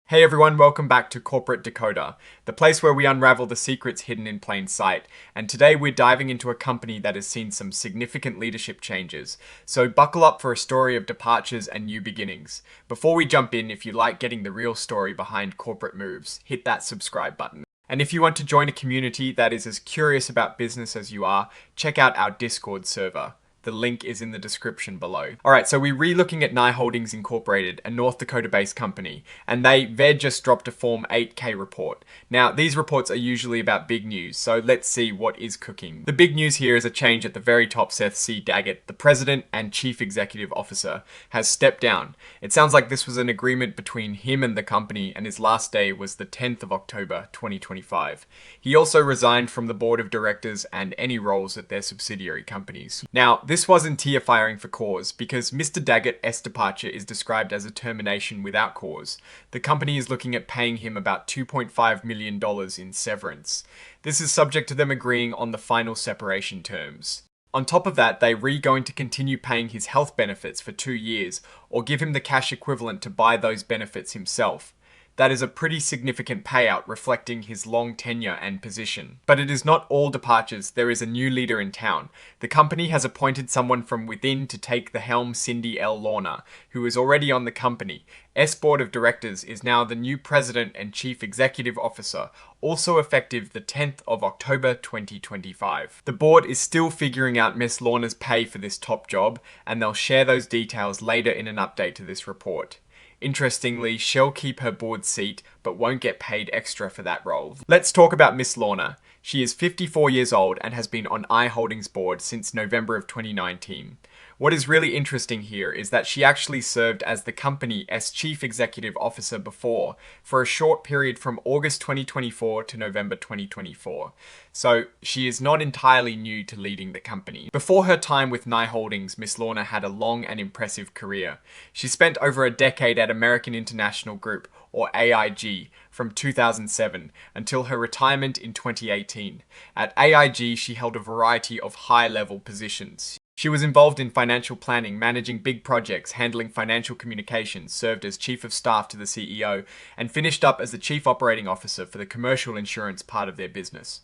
Hey everyone, welcome back to Corporate Decoder, the place where we unravel the secrets hidden in plain sight. And today we're diving into a company that has seen some significant leadership changes. So buckle up for a story of departures and new beginnings. Before we jump in, if you like getting the real story behind corporate moves, hit that subscribe button. And if you want to join a community that is as curious about business as you are, check out our Discord server. The link is in the description below. Alright, so we're re-looking at Nye Holdings Incorporated, a North Dakota-based company, and they just dropped a Form 8K report. Now, these reports are usually about big news, so let's see what is cooking. The big news here is a change at the very top. Seth C. Daggett, the president and chief executive officer, has stepped down. It sounds like this was an agreement between him and the company, and his last day was the 10th of October, 2025. He also resigned from the board of directors and any roles at their subsidiary companies. Now, this wasn't tear firing for cause, because Mr. Daggett's departure is described as a termination without cause. The company is looking at paying him about $2.5 million in severance. This is subject to them agreeing on the final separation terms. On top of that, they're going to continue paying his health benefits for 2 years, or give him the cash equivalent to buy those benefits himself. That is a pretty significant payout reflecting his long tenure and position. But it is not all departures, there is a new leader in town. The company has appointed someone from within to take the helm, Cindy L. Lorna, who is already on the company. Board of Directors is now the new President and Chief Executive Officer, also effective the 10th of October 2025. The board is still figuring out Miss Lorna's pay for this top job, and they'll share those details later in an update to this report. Interestingly, she'll keep her board seat, but won't get paid extra for that role. Let's talk about Miss Lorna. She is 54 years old and has been on iHoldings board since November of 2019. What is really interesting here is that she actually served as the company's chief executive officer before, for a short period from August 2024 to November 2024. So she is not entirely new to leading the company. Before her time with Nye Holdings, Miss Lorna had a long and impressive career. She spent over a decade at American International Group, or AIG, from 2007 until her retirement in 2018. At AIG, she held a variety of high-level positions. She was involved in financial planning, managing big projects, handling financial communications, served as chief of staff to the CEO, and finished up as the chief operating officer for the commercial insurance part of their business.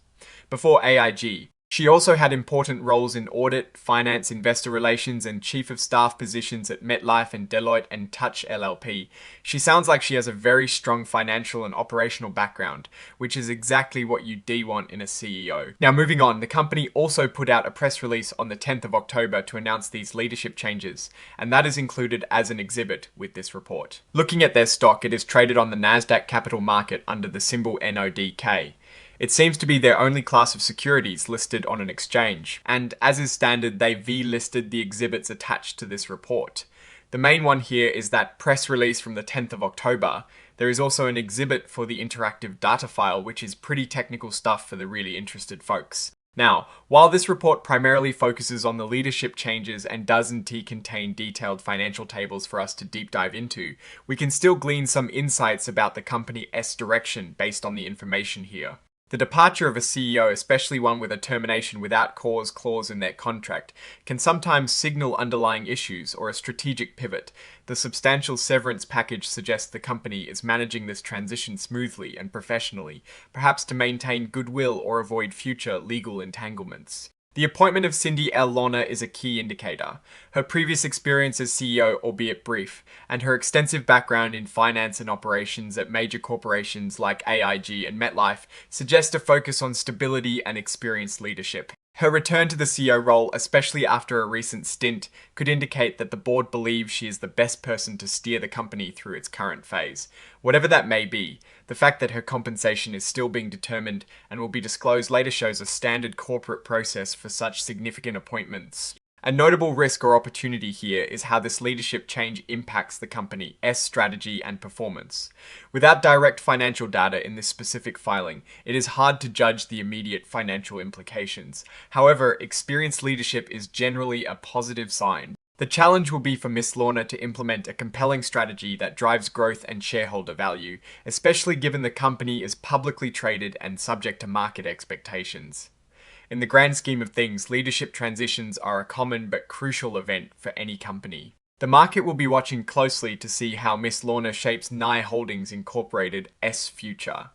Before AIG, she also had important roles in audit, finance, investor relations, and chief of staff positions at MetLife and Deloitte and Touch LLP. She sounds like she has a very strong financial and operational background, which is exactly what you want in a CEO. Now moving on, the company also put out a press release on the 10th of October to announce these leadership changes, and that is included as an exhibit with this report. Looking at their stock, it is traded on the Nasdaq Capital Market under the symbol NODK. It seems to be their only class of securities listed on an exchange, and as is standard, they V-listed the exhibits attached to this report. The main one here is that press release from the 10th of October. There is also an exhibit for the interactive data file, which is pretty technical stuff for the really interested folks. Now, while this report primarily focuses on the leadership changes and doesn't contain detailed financial tables for us to deep dive into, we can still glean some insights about the company's direction based on the information here. The departure of a CEO, especially one with a termination without cause clause in their contract, can sometimes signal underlying issues or a strategic pivot. The substantial severance package suggests the company is managing this transition smoothly and professionally, perhaps to maintain goodwill or avoid future legal entanglements. The appointment of Cindy L. Lorna is a key indicator. Her previous experience as CEO, albeit brief, and her extensive background in finance and operations at major corporations like AIG and MetLife suggest a focus on stability and experienced leadership. Her return to the CEO role, especially after a recent stint, could indicate that the board believes she is the best person to steer the company through its current phase. Whatever that may be, the fact that her compensation is still being determined and will be disclosed later shows a standard corporate process for such significant appointments. A notable risk or opportunity here is how this leadership change impacts the company's strategy and performance. Without direct financial data in this specific filing, it is hard to judge the immediate financial implications. However, experienced leadership is generally a positive sign. The challenge will be for Miss Lorna to implement a compelling strategy that drives growth and shareholder value, especially given the company is publicly traded and subject to market expectations. In the grand scheme of things, leadership transitions are a common but crucial event for any company. The market will be watching closely to see how Miss Lorna shapes Nye Holdings Incorporated S future.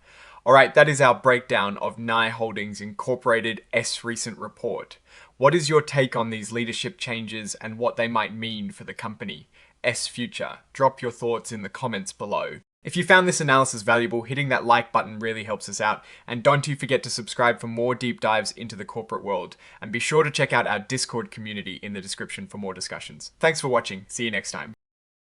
Alright, that is our breakdown of Nye Holdings Incorporated S recent report. What is your take on these leadership changes and what they might mean for the company? S future. Drop your thoughts in the comments below. If you found this analysis valuable, hitting that like button really helps us out, and don't you forget to subscribe for more deep dives into the corporate world, and be sure to check out our Discord community in the description for more discussions. Thanks for watching, see you next time.